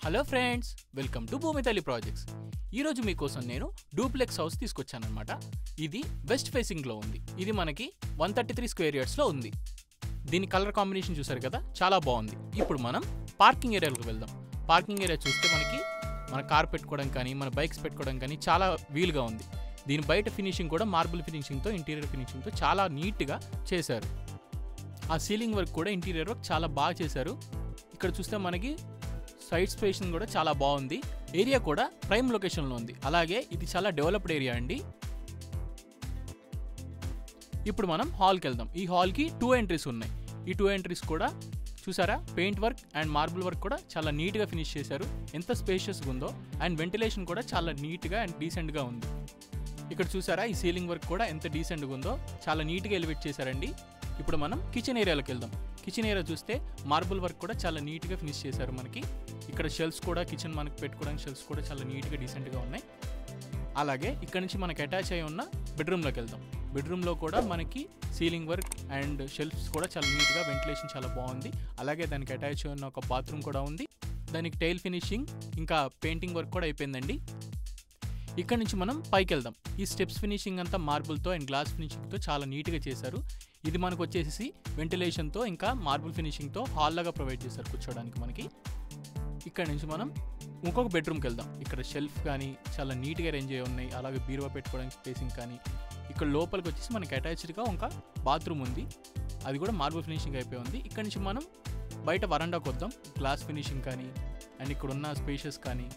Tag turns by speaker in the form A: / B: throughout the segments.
A: Hello friends, welcome to Bhoomithalli projects. ఈరోజు మీకోసం నేను డూప్లెక్స్ హౌస్ తీసుకొచ్చానమాట. ఇది వెస్ట్ ఫేసింగ్లో ఉంది. ఇది మనకి 133 స్క్వేర్ యార్డ్స్లో ఉంది. దీని కలర్ కాంబినేషన్ చూసారు కదా, చాలా బాగుంది. ఇప్పుడు మనం పార్కింగ్ ఏరియాలోకి వెళ్దాం. పార్కింగ్ ఏరియా చూస్తే మన కార్ పెట్టుకోవడం కానీ మన బైక్స్ పెట్టుకోవడం కానీ చాలా వీలుగా ఉంది. దీని బయట ఫినిషింగ్ కూడా మార్బుల్ ఫినిషింగ్తో, ఇంటీరియర్ ఫినిషింగ్తో చాలా నీట్గా చేశారు. ఆ సీలింగ్ వర్క్ కూడా ఇంటీరియర్ వర్క్ చాలా బాగా చేశారు. ఇక్కడ చూస్తే మనకి సైడ్ స్పేసింగ్ కూడా చాలా బాగుంది. ఏరియా కూడా ప్రైమ్ లొకేషన్లో ఉంది. అలాగే ఇది చాలా డెవలప్డ్ ఏరియా అండి. ఇప్పుడు మనం హాల్కి వెళ్దాం. ఈ హాల్కి 2 ఎంట్రీస్ ఉన్నాయి. ఈ 2 ఎంట్రీస్ కూడా చూసారా, paint work and marble work కూడా చాలా నీట్గా ఫినిష్ చేశారు. ఎంత స్పేషియస్గా ఉందో, అండ్ వెంటిలేషన్ కూడా చాలా నీట్గా అండ్ డీసెంట్గా ఉంది. ఇక్కడ చూసారా, ఈ సీలింగ్ వర్క్ కూడా ఎంత డీసెంట్గా ఉందో, చాలా నీట్గా ఎలివేట్ చేశారండి. ఇప్పుడు మనం కిచెన్ ఏరియాలోకి వెళ్దాం. కిచెన్ ఏరియా చూస్తే మార్బుల్ వర్క్ కూడా చాలా నీట్గా ఫినిష్ చేశారు. మనకి ఇక్కడ షెల్ఫ్స్ కూడా, కిచెన్ మనకి పెట్టుకోవడానికి షెల్ఫ్స్ కూడా చాలా నీట్గా డీసెంట్గా ఉన్నాయి. అలాగే ఇక్కడ నుంచి మనకి అటాచ్ అయి ఉన్న బెడ్రూమ్లోకి వెళ్దాం. బెడ్రూమ్లో కూడా మనకి సీలింగ్ వర్క్ అండ్ షెల్ఫ్స్ కూడా చాలా నీట్గా, వెంటిలేషన్ చాలా బాగుంది. అలాగే దానికి అటాచ్ అయి ఉన్న ఒక బాత్రూమ్ కూడా ఉంది. దానికి టైల్ ఫినిషింగ్ ఇంకా పెయింటింగ్ వర్క్ కూడా అయిపోయిందండి. ఇక్కడ నుంచి మనం పైకి వెళ్దాం. ఈ స్టెప్స్ ఫినిషింగ్ అంతా మార్బుల్తో అండ్ గ్లాస్ ఫినిషింగ్తో చాలా నీట్గా చేశారు. ఇది మనకు వచ్చేసి వెంటిలేషన్తో ఇంకా మార్బుల్ ఫినిషింగ్తో హాల్ లాగా ప్రొవైడ్ చేశారు కూర్చోడానికి మనకి. ఇక్కడ నుంచి మనం ఇంకొక బెడ్రూమ్కి వెళ్దాం. ఇక్కడ షెల్ఫ్ కానీ చాలా నీట్గా అరేంజ్ అయ్యి ఉన్నాయి. అలాగే బీరువా పెట్టుకోవడానికి స్పేసింగ్ కానీ. ఇక్కడ లోపలికి వచ్చేసి మనకి అటాచ్డ్గా ఒక బాత్రూమ్ ఉంది. అది కూడా మార్బుల్ ఫినిషింగ్ అయిపోయి ఉంది. ఇక్కడ నుంచి మనం బయట వరండాకి వద్దాం. గ్లాస్ ఫినిషింగ్ కానీ అండ్ ఇక్కడ ఉన్న స్పేషియస్ కానీ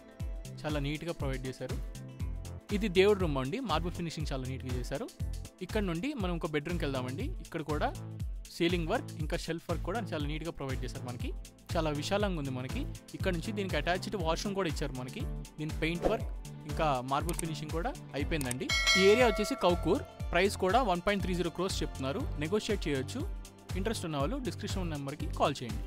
A: చాలా నీట్గా ప్రొవైడ్ చేశారు. ఇది దేవుడి రూమ్ అండి. మార్బుల్ ఫినిషింగ్ చాలా నీట్గా చేశారు. ఇక్కడ నుండి మనం ఇంకో బెడ్రూమ్కి వెళ్దామండి. ఇక్కడ కూడా సీలింగ్ వర్క్ ఇంకా షెల్ఫ్ వర్క్ కూడా చాలా నీట్గా ప్రొవైడ్ చేశారు. మనకి చాలా విశాలంగా ఉంది. మనకి ఇక్కడ నుంచి దీనికి అటాచ్డ్ వాష్రూమ్ కూడా ఇచ్చారు. మనకి దీని పెయింట్ వర్క్ ఇంకా మార్బుల్ ఫినిషింగ్ కూడా అయిపోయిందండి. ఈ ఏరియా వచ్చేసి కౌకూర్. ప్రైస్ కూడా 1.30 crores చెప్తున్నారు. నెగోషియేట్ చేయొచ్చు. ఇంట్రెస్ట్ ఉన్న వాళ్ళు డిస్క్రిప్షన్ నెంబర్కి కాల్ చేయండి.